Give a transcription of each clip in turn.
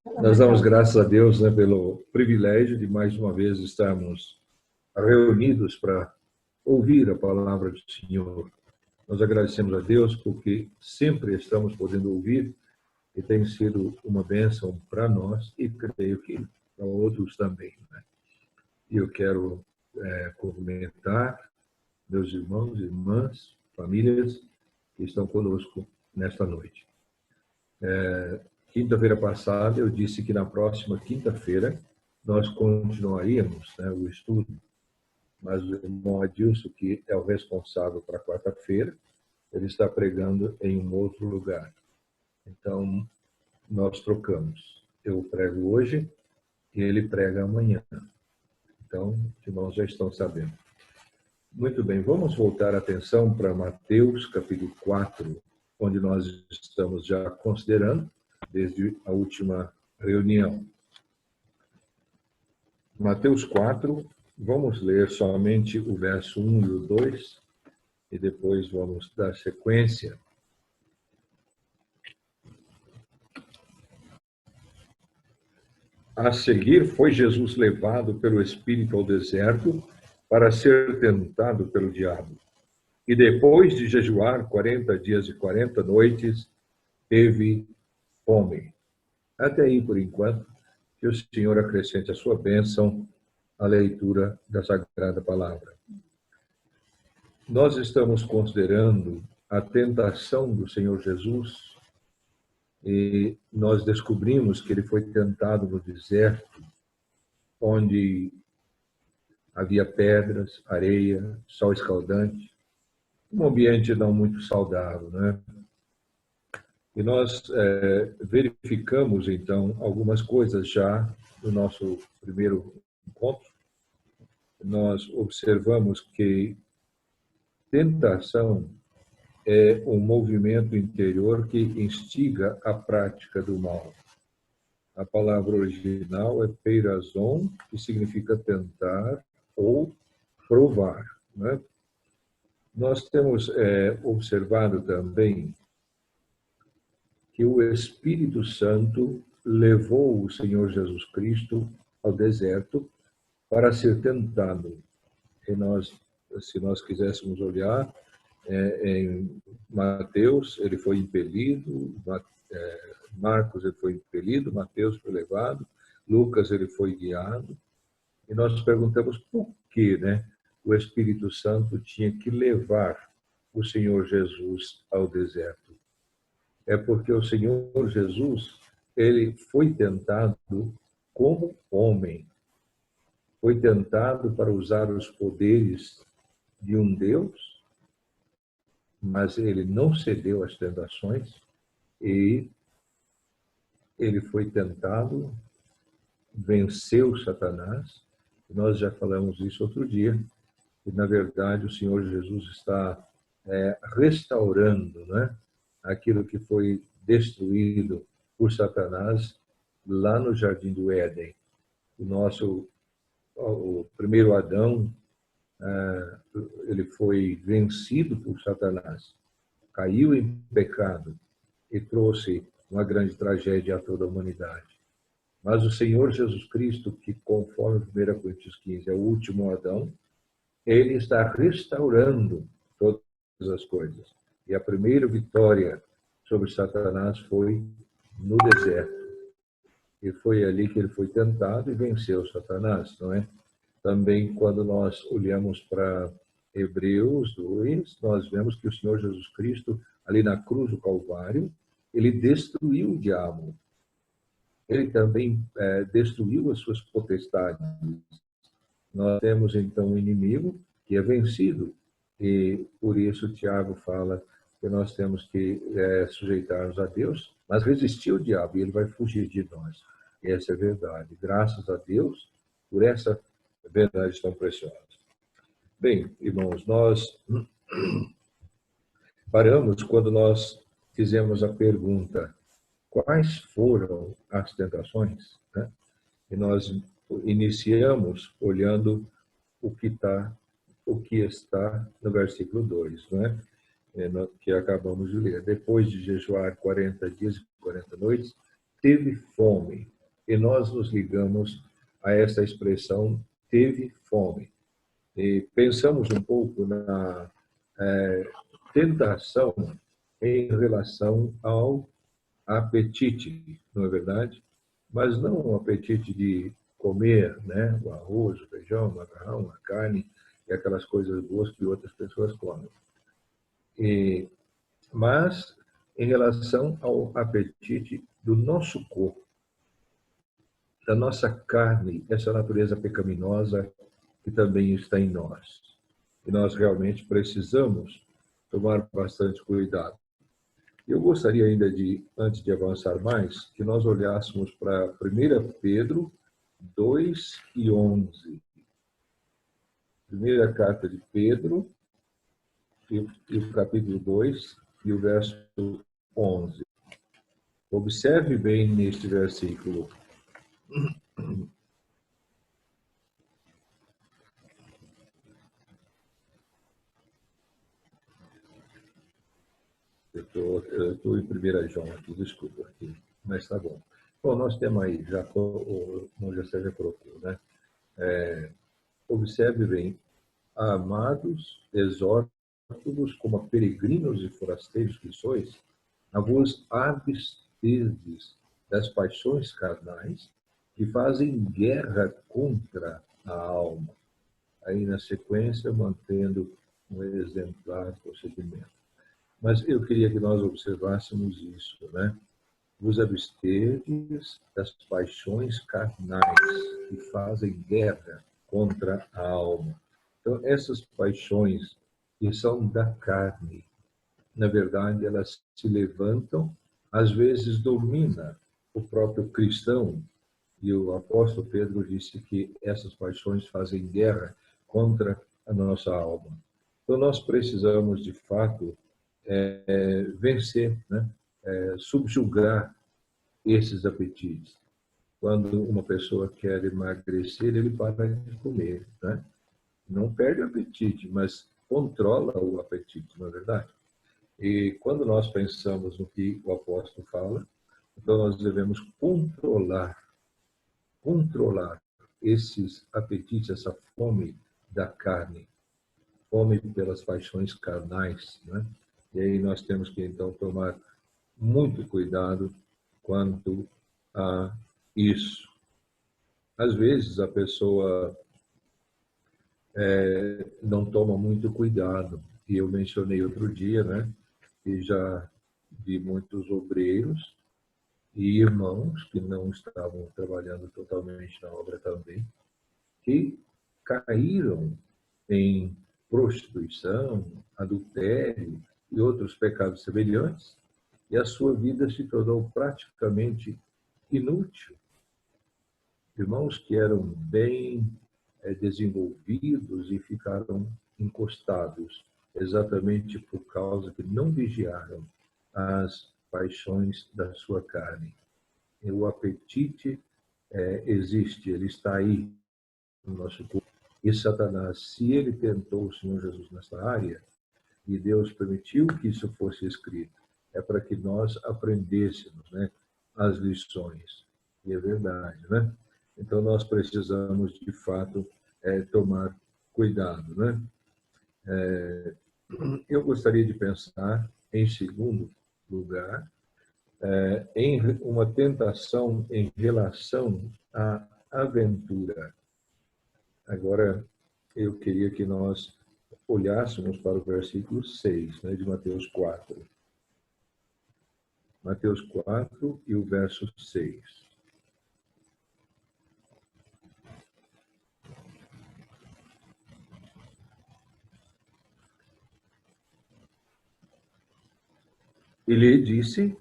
Nós damos graças a Deus, né, pelo privilégio de mais uma vez estarmos reunidos para ouvir a palavra do Senhor. Nós agradecemos a Deus porque sempre estamos podendo ouvir e tem sido uma bênção para nós e creio que para outros também, né? E eu quero cumprimentar meus irmãos, irmãs, famílias que estão conosco nesta noite. Quinta-feira passada, eu disse que na próxima quinta-feira nós continuaríamos, né, o estudo, mas o irmão Adilson, que é o responsável para quarta-feira, ele está pregando em um outro lugar. Então, nós trocamos. Eu prego hoje e ele prega amanhã. Então, os irmãos já estão sabendo. Muito bem, vamos voltar a atenção para Mateus, capítulo 4, onde nós estamos já considerando desde a última reunião. Mateus 4, vamos ler somente o verso 1 e o 2, e depois vamos dar sequência. A seguir, foi Jesus levado pelo Espírito ao deserto para ser tentado pelo diabo. E depois de jejuar 40 dias e 40 noites, teve fome. Até aí, por enquanto, que o Senhor acrescente a sua bênção à leitura da Sagrada Palavra. Nós estamos considerando a tentação do Senhor Jesus e nós descobrimos que ele foi tentado no deserto, onde havia pedras, areia, sol escaldante, um ambiente não muito saudável, né? E nós verificamos, então, algumas coisas já no nosso primeiro encontro. Nós observamos que tentação é um movimento interior que instiga a prática do mal. A palavra original é peirazon, que significa tentar ou provar, né? Nós temos observado também que o Espírito Santo levou o Senhor Jesus Cristo ao deserto para ser tentado. E nós, se nós quiséssemos olhar, em Mateus ele foi impelido, Marcos ele foi impelido, Mateus foi levado, Lucas ele foi guiado. E nós perguntamos por que, né, o Espírito Santo tinha que levar o Senhor Jesus ao deserto. É porque o Senhor Jesus, ele foi tentado como homem. Foi tentado para usar os poderes de um Deus, mas ele não cedeu às tentações e ele foi tentado, venceu Satanás. Nós já falamos isso outro dia, e na verdade o Senhor Jesus está restaurando, né, aquilo que foi destruído por Satanás lá no Jardim do Éden. O primeiro Adão, ele foi vencido por Satanás, caiu em pecado e trouxe uma grande tragédia a toda a humanidade. Mas o Senhor Jesus Cristo, que conforme 1 Coríntios 15 é o último Adão, ele está restaurando todas as coisas. E a primeira vitória sobre Satanás foi no deserto. E foi ali que ele foi tentado e venceu Satanás, não é? Também, quando nós olhamos para Hebreus 2, nós vemos que o Senhor Jesus Cristo, ali na cruz do Calvário, ele destruiu o diabo. Ele também destruiu as suas potestades. Nós temos, então, um inimigo que é vencido. E por isso Tiago fala que nós temos que sujeitar-nos a Deus, mas resistir ao diabo e ele vai fugir de nós. Essa é a verdade. Graças a Deus por essa verdade tão preciosa. Bem, irmãos, nós paramos quando nós fizemos a pergunta: quais foram as tentações? Né? E nós iniciamos olhando o que está no versículo 2, não é? Que acabamos de ler. Depois de jejuar 40 dias e 40 noites, teve fome. e nós nos ligamos a essa expressão teve fome. E pensamos um pouco na tentação em relação ao apetite, não é verdade? Mas não o apetite de comer, né, o arroz, o feijão, o macarrão, a carne e aquelas coisas boas que outras pessoas comem. Mas em relação ao apetite do nosso corpo, da nossa carne, essa natureza pecaminosa que também está em nós. E nós realmente precisamos tomar bastante cuidado. Eu gostaria ainda de, antes de avançar mais, que nós olhássemos para 1 Pedro 2:11. Primeira carta de Pedro, e o capítulo 2, e o verso 11. Observe bem neste versículo. Eu estou em 1 João aqui, desculpa, aqui, mas está bom. Bom, nós temos aí, já, o José já colocou, né? Observe bem, amados, exorto-vos como a peregrinos e forasteiros que sois, a vos absterdes das paixões carnais que fazem guerra contra a alma. Aí, na sequência, mantendo um exemplar procedimento. Mas eu queria que nós observássemos isso, né? Vos absterdes das paixões carnais que fazem guerra contra a alma. Então, essas paixões que são da carne, na verdade, elas se levantam, às vezes domina o próprio cristão, e o apóstolo Pedro disse que essas paixões fazem guerra contra a nossa alma. Então, nós precisamos, de fato, vencer, né? Subjugar esses apetites. Quando uma pessoa quer emagrecer, ele para de comer, né? Não perde o apetite, mas controla o apetite, não é verdade? E quando nós pensamos no que o apóstolo fala, então nós devemos controlar esses apetites, essa fome da carne, fome pelas paixões carnais, né? E aí nós temos que então tomar muito cuidado quanto a isso. Às vezes a pessoa não toma muito cuidado, e eu mencionei outro dia, né? E já vi muitos obreiros e irmãos que não estavam trabalhando totalmente na obra também, que caíram em prostituição, adultério e outros pecados semelhantes, e a sua vida se tornou praticamente inútil. Irmãos que eram bem desenvolvidos e ficaram encostados, exatamente por causa que não vigiaram as paixões da sua carne. E o apetite existe, ele está aí no nosso corpo. E Satanás, se ele tentou o Senhor Jesus nessa área, e Deus permitiu que isso fosse escrito, é para que nós aprendêssemos, né, as lições. E é verdade, né? Então, nós precisamos, de fato, tomar cuidado, né? Eu gostaria de pensar, em segundo lugar, em uma tentação em relação à aventura. Agora, eu queria que nós olhássemos para o versículo 6, né, de Mateus 4. Mateus 4 e o verso 6. Ele disse: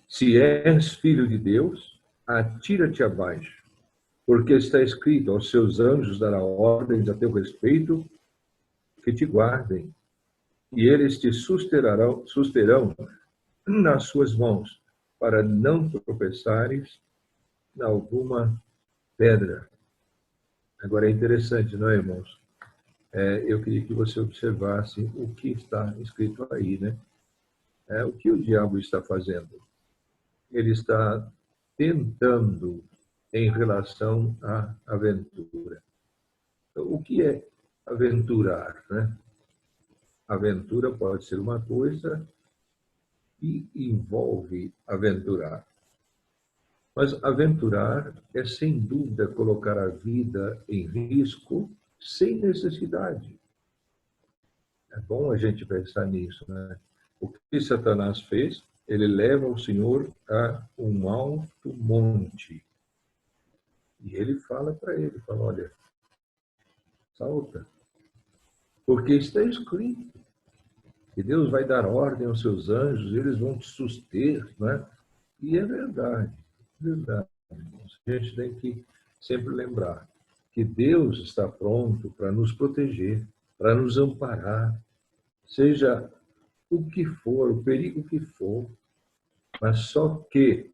se és filho de Deus, atira-te abaixo, porque está escrito: aos seus anjos dará ordens a teu respeito, que te guardem, e eles te susterão nas suas mãos, para não tropeçares em alguma pedra. Agora é interessante, não é, irmãos? Eu queria que você observasse o que está escrito aí, né? O que o diabo está fazendo? Ele está tentando em relação à aventura. Então, o que é aventurar, né? Aventura pode ser uma coisa que envolve aventurar. Mas aventurar é, sem dúvida, colocar a vida em risco sem necessidade. É bom a gente pensar nisso, né? O que Satanás fez? Ele leva o Senhor a um alto monte. E ele fala para ele, fala, olha, salta. Porque está escrito que Deus vai dar ordem aos seus anjos, eles vão te suster, né? E é verdade, verdade. A gente tem que sempre lembrar que Deus está pronto para nos proteger, para nos amparar, seja o que for, o perigo que for, mas só que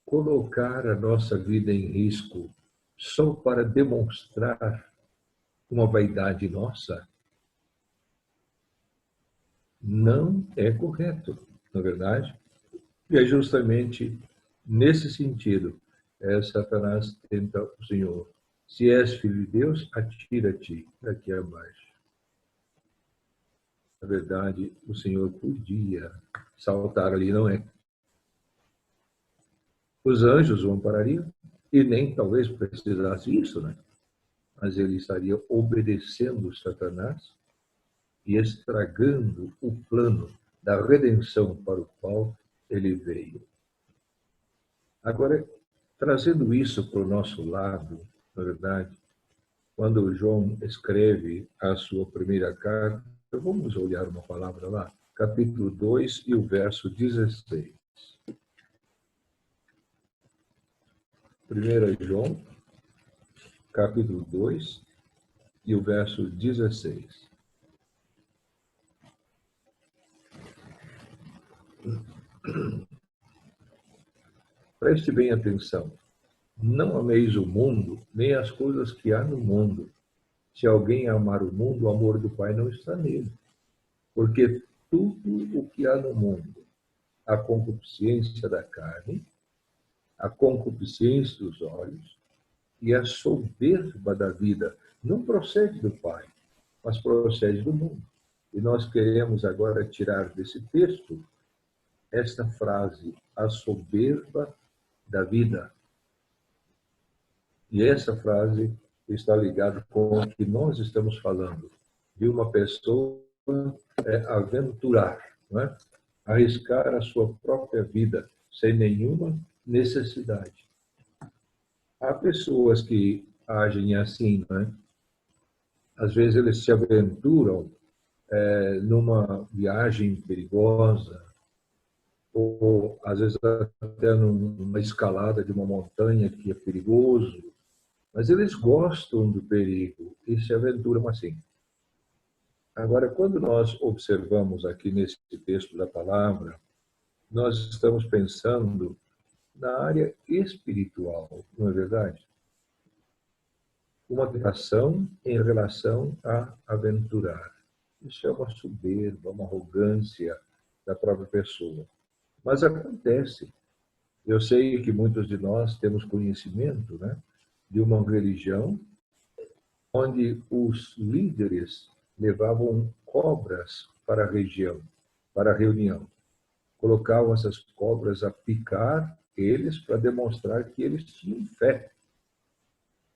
colocar a nossa vida em risco só para demonstrar uma vaidade nossa não é correto, na verdade. E é justamente nesse sentido, Satanás tenta o Senhor. Se és filho de Deus, atira-te daqui abaixo. Na verdade, o Senhor podia saltar ali, não é? Os anjos o amparariam e nem talvez precisasse isso, né? Mas ele estaria obedecendo Satanás e estragando o plano da redenção para o qual ele veio. Agora, trazendo isso para o nosso lado, na verdade, quando João escreve a sua primeira carta, vamos olhar uma palavra lá, capítulo 2 e o verso 16. 1 João, capítulo 2 e o verso 16. Preste bem atenção. Não ameis o mundo, nem as coisas que há no mundo. Se alguém amar o mundo, o amor do Pai não está nele. Porque tudo o que há no mundo, a concupiscência da carne, a concupiscência dos olhos e a soberba da vida, não procede do Pai, mas procede do mundo. E nós queremos agora tirar desse texto esta frase, a soberba da vida. E essa frase está ligada com o que nós estamos falando, de uma pessoa aventurar, não é? Arriscar a sua própria vida sem nenhuma necessidade. Há pessoas que agem assim, não é? Às vezes eles se aventuram numa viagem perigosa, ou às vezes até numa escalada de uma montanha que é perigoso, mas eles gostam do perigo e se aventuram assim. Agora, quando nós observamos aqui nesse texto da palavra, nós estamos pensando na área espiritual, não é verdade? Uma ação em relação a aventurar. Isso é uma soberba, uma arrogância da própria pessoa. Mas acontece. Eu sei que muitos de nós temos conhecimento, né, de uma religião onde os líderes levavam cobras para a região, para a reunião. Colocavam essas cobras a picar eles para demonstrar que eles tinham fé,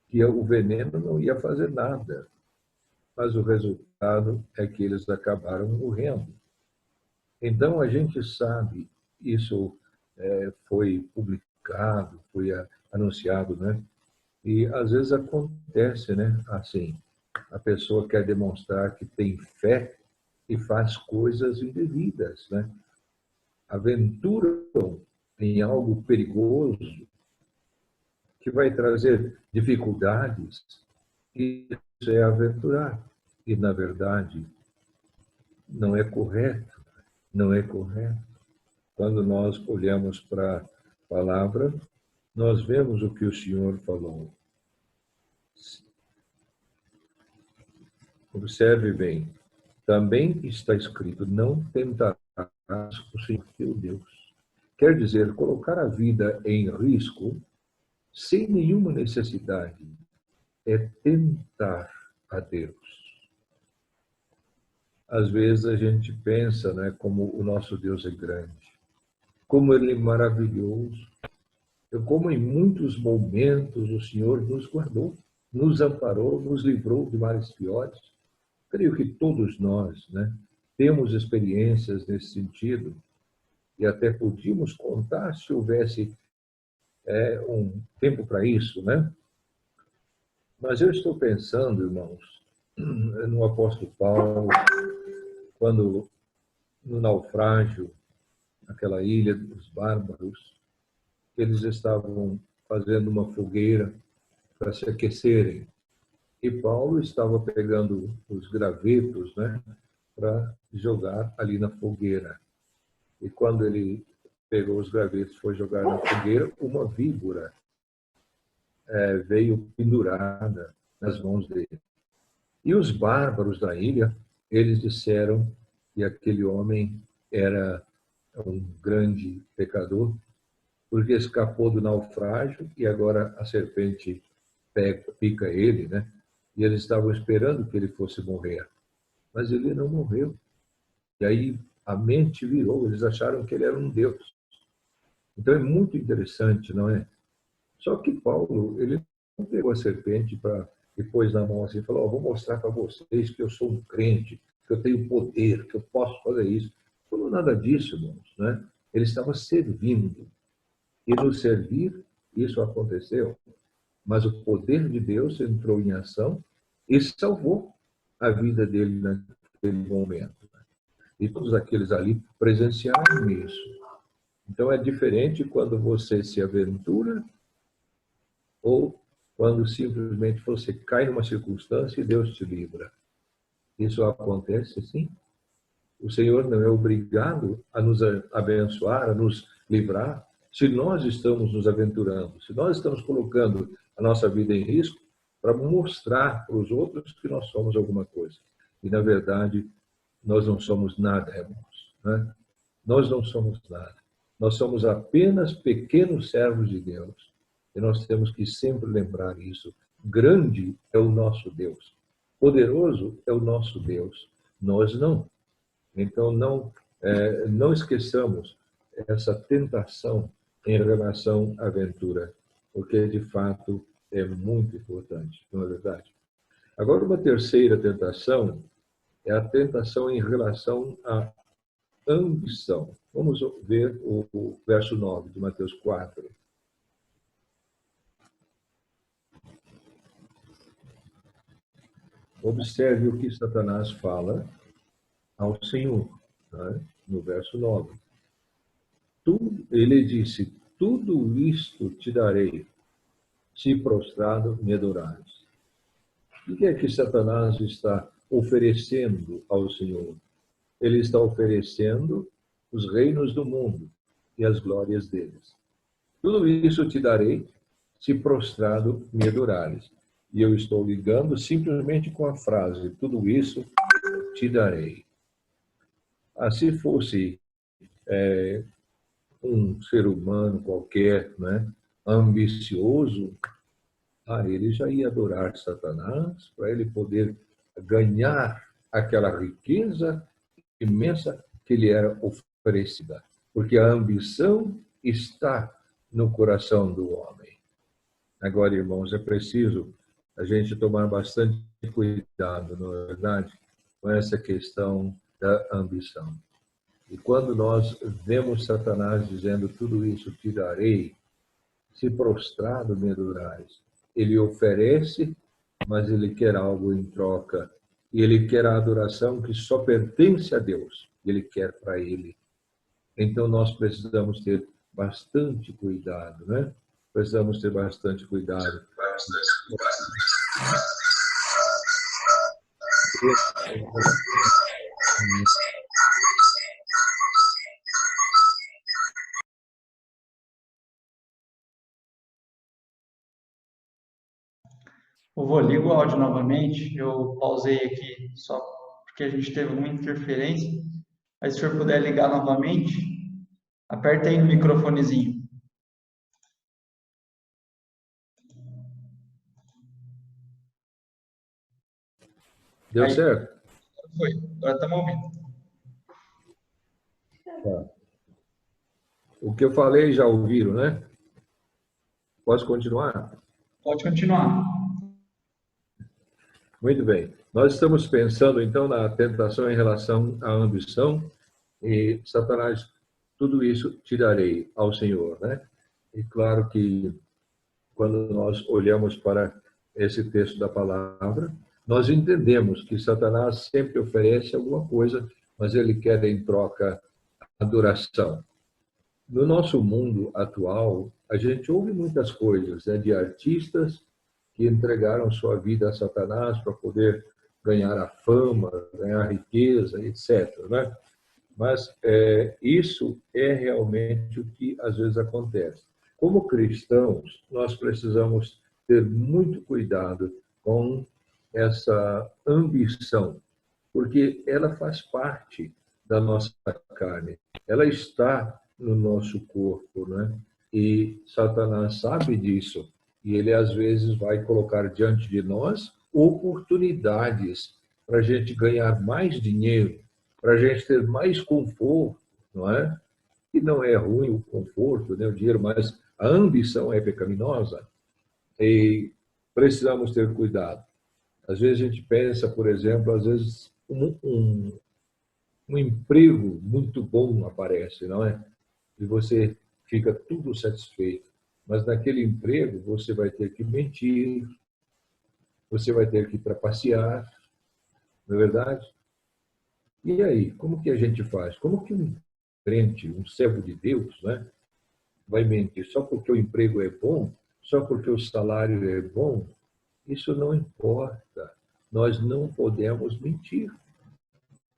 que o veneno não ia fazer nada. Mas o resultado é que eles acabaram morrendo. Então, a gente sabe, isso foi publicado, foi anunciado, né? E às vezes acontece, né? Assim, a pessoa quer demonstrar que tem fé e faz coisas indevidas, né? Aventuram em algo perigoso que vai trazer dificuldades. Isso é aventurar. E, na verdade, não é correto. Não é correto. Quando nós olhamos para a palavra, nós vemos o que o Senhor falou. Observe bem. Também está escrito, não tentarás o Senhor teu Deus. Quer dizer, colocar a vida em risco sem nenhuma necessidade, é tentar a Deus. Às vezes a gente pensa, né, como o nosso Deus é grande, como Ele é maravilhoso, como em muitos momentos o Senhor nos guardou, nos amparou, nos livrou de males piores. Creio que todos nós, né, temos experiências nesse sentido e até podíamos contar se houvesse um tempo para isso, né? Mas eu estou pensando, irmãos, no apóstolo Paulo, quando no naufrágio, naquela ilha dos bárbaros, eles estavam fazendo uma fogueira para se aquecerem. E Paulo estava pegando os gravetos, né, para jogar ali na fogueira. E quando ele pegou os gravetos e foi jogar na fogueira, uma víbora veio pendurada nas mãos dele. E os bárbaros da ilha, eles disseram que aquele homem era um grande pecador, porque escapou do naufrágio e agora a serpente pica ele, né? E eles estavam esperando que ele fosse morrer, mas ele não morreu. E aí a mente virou, eles acharam que ele era um deus. Então é muito interessante, não é? Só que Paulo, ele não pegou a serpente para depois na mão assim, falou: vou mostrar para vocês que eu sou um crente, que eu tenho poder, que eu posso fazer isso. Não falou nada disso, irmãos, né? Ele estava servindo. E no servir, isso aconteceu. Mas o poder de Deus entrou em ação e salvou a vida dele naquele momento. E todos aqueles ali presenciaram isso. Então é diferente quando você se aventura ou quando simplesmente você cai numa circunstância e Deus te livra. Isso acontece, sim. O Senhor não é obrigado a nos abençoar, a nos livrar, se nós estamos nos aventurando, se nós estamos colocando a nossa vida em risco para mostrar para os outros que nós somos alguma coisa. E, na verdade, nós não somos nada, irmãos. Né? Nós não somos nada. Nós somos apenas pequenos servos de Deus. E nós temos que sempre lembrar isso. Grande é o nosso Deus. Poderoso é o nosso Deus. Nós não. Então, não esqueçamos essa tentação em relação à aventura, porque, de fato, é muito importante, não é verdade? Agora, uma terceira tentação é a tentação em relação à ambição. Vamos ver o verso 9 de Mateus 4. Observe o que Satanás fala ao Senhor, né? No verso 9. Ele disse: tudo isto te darei, se prostrado me adorares. O que é que Satanás está oferecendo ao Senhor? Ele está oferecendo os reinos do mundo e as glórias deles. Tudo isso te darei, se prostrado me adorares. E eu estou ligando simplesmente com a frase: tudo isso te darei. Se fosse um ser humano qualquer, né, ambicioso, ele já ia adorar Satanás para ele poder ganhar aquela riqueza imensa que lhe era oferecida. Porque a ambição está no coração do homem. Agora, irmãos, é preciso a gente tomar bastante cuidado, não é verdade, com essa questão da ambição. E quando nós vemos Satanás dizendo tudo isso te darei, se prostrado me adorares, ele oferece, mas ele quer algo em troca. E ele quer a adoração que só pertence a Deus. Ele quer para ele. Então nós precisamos ter bastante cuidado, né? Precisamos ter bastante cuidado. Eu vou ligar o áudio novamente. Eu pausei aqui só porque a gente teve uma interferência. Mas se o senhor puder ligar novamente, aperta aí no microfonezinho. Deu Aí, certo? foi. Agora estamos ouvindo. Tá. O que eu falei já ouviram, né? Posso continuar? Pode continuar. Muito bem. Nós estamos pensando, então, na tentação em relação à ambição e Satanás, tudo isso tirarei ao Senhor, né? E claro que quando nós olhamos para esse texto da palavra, nós entendemos que Satanás sempre oferece alguma coisa, mas ele quer em troca adoração. No nosso mundo atual, a gente ouve muitas coisas, né, de artistas que entregaram sua vida a Satanás para poder ganhar a fama, ganhar a riqueza, etc. Né? Mas isso é realmente o que às vezes acontece. Como cristãos, nós precisamos ter muito cuidado com essa ambição, porque ela faz parte da nossa carne, ela está no nosso corpo, né? E Satanás sabe disso, e ele às vezes vai colocar diante de nós oportunidades para a gente ganhar mais dinheiro, para a gente ter mais conforto, não é? E não é ruim o conforto, né, o dinheiro, mas a ambição é pecaminosa e precisamos ter cuidado. Às vezes a gente pensa, por exemplo, às vezes um emprego muito bom aparece, não é? E você fica tudo satisfeito. Mas naquele emprego você vai ter que mentir, você vai ter que trapacear, não é verdade? E aí, como que a gente faz? Como que um crente, um servo de Deus, né, vai mentir só porque o emprego é bom, só porque o salário é bom? Isso não importa. Nós não podemos mentir.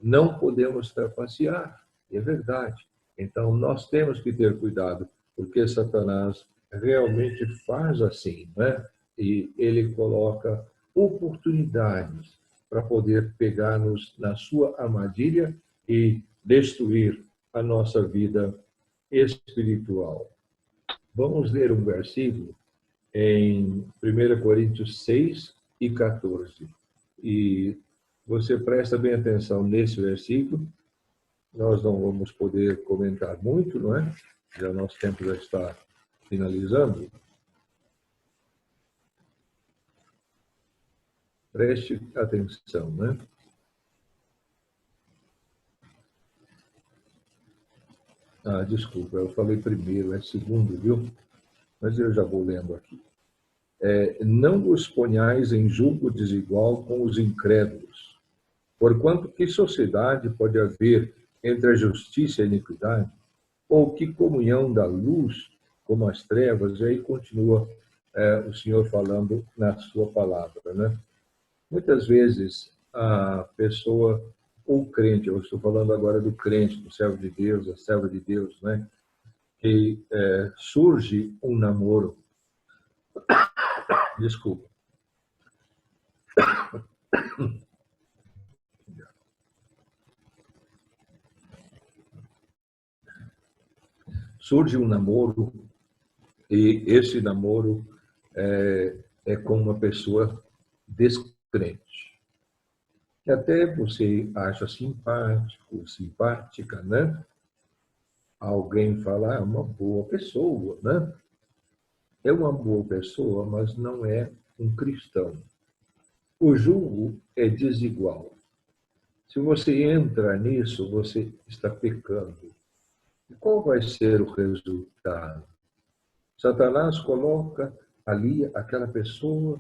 Não podemos trapacear, é verdade. Então, nós temos que ter cuidado, porque Satanás realmente faz assim, né? E ele coloca oportunidades para poder pegar-nos na sua armadilha e destruir a nossa vida espiritual. Vamos ler um versículo em 1 Coríntios 6 e 14. E você presta bem atenção nesse versículo. Nós não vamos poder comentar muito, não é? Já nosso tempo já está finalizando. Preste atenção, né? Ah, desculpa, eu falei primeiro, é segundo, viu? Mas eu já vou lendo aqui. Não vos ponhais em julgo desigual com os incrédulos. Porquanto que sociedade pode haver entre a justiça e a iniquidade? Ou que comunhão da luz como as trevas? E aí continua o Senhor falando na sua palavra, né? Muitas vezes a pessoa, ou crente, eu estou falando agora do crente, do servo de Deus, da serva de Deus, né? Que surge um namoro, desculpa, surge um namoro e esse namoro é com uma pessoa descrente, que até você acha simpático, simpática, né? Alguém fala, é uma boa pessoa, né? É uma boa pessoa, mas não é um cristão. O julgo é desigual. Se você entra nisso, você está pecando. E qual vai ser o resultado? Satanás coloca ali aquela pessoa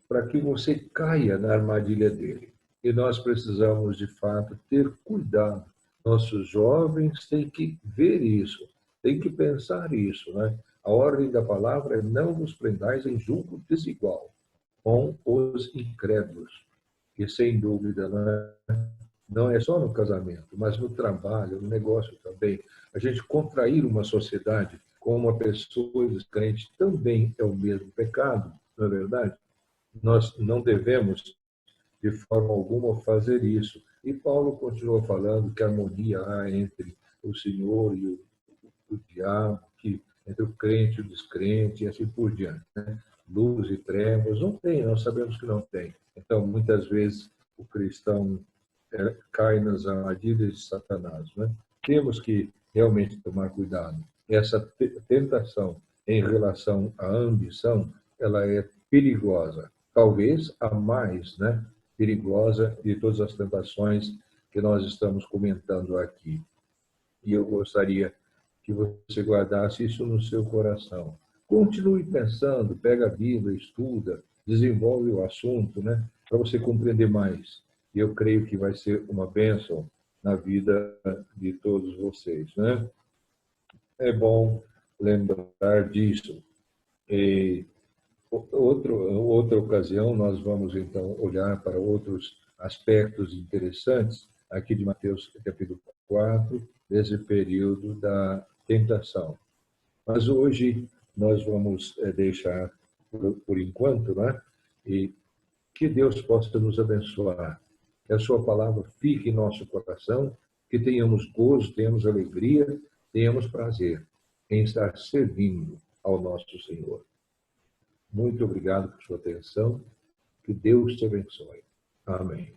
para que você caia na armadilha dele. E nós precisamos, de fato, ter cuidado. Nossos jovens têm que ver isso, têm que pensar isso, né? A ordem da palavra é não vos prendais em julgo desigual com os incrédulos. E, sem dúvida, não é só no casamento, mas no trabalho, no negócio também. A gente contrair uma sociedade com uma pessoa descrente também é o mesmo pecado, não é verdade? Nós não devemos, de forma alguma, fazer isso. E Paulo continua falando que harmonia há entre o Senhor e o diabo, que entre o crente e o descrente, e assim por diante. Né? Luz e trevas, não tem, nós sabemos que não tem. Então, muitas vezes, o cristão cai nas armadilhas de Satanás, né? Temos que realmente tomar cuidado. Essa tentação em relação à ambição, ela é perigosa. Talvez a mais, né, perigosa de todas as tentações que nós estamos comentando aqui. E eu gostaria que você guardasse isso no seu coração. Continue pensando, pega a Bíblia, estuda, desenvolve o assunto, né, para você compreender mais. E eu creio que vai ser uma bênção na vida de todos vocês, né? É bom lembrar disso. E outra ocasião, nós vamos então olhar para outros aspectos interessantes aqui de Mateus capítulo 4, desse período da tentação. Mas hoje nós vamos deixar por enquanto, né? E que Deus possa nos abençoar. Que a sua palavra fique em nosso coração, que tenhamos gozo, tenhamos alegria, tenhamos prazer em estar servindo ao nosso Senhor. Muito obrigado por sua atenção. Que Deus te abençoe. Amém.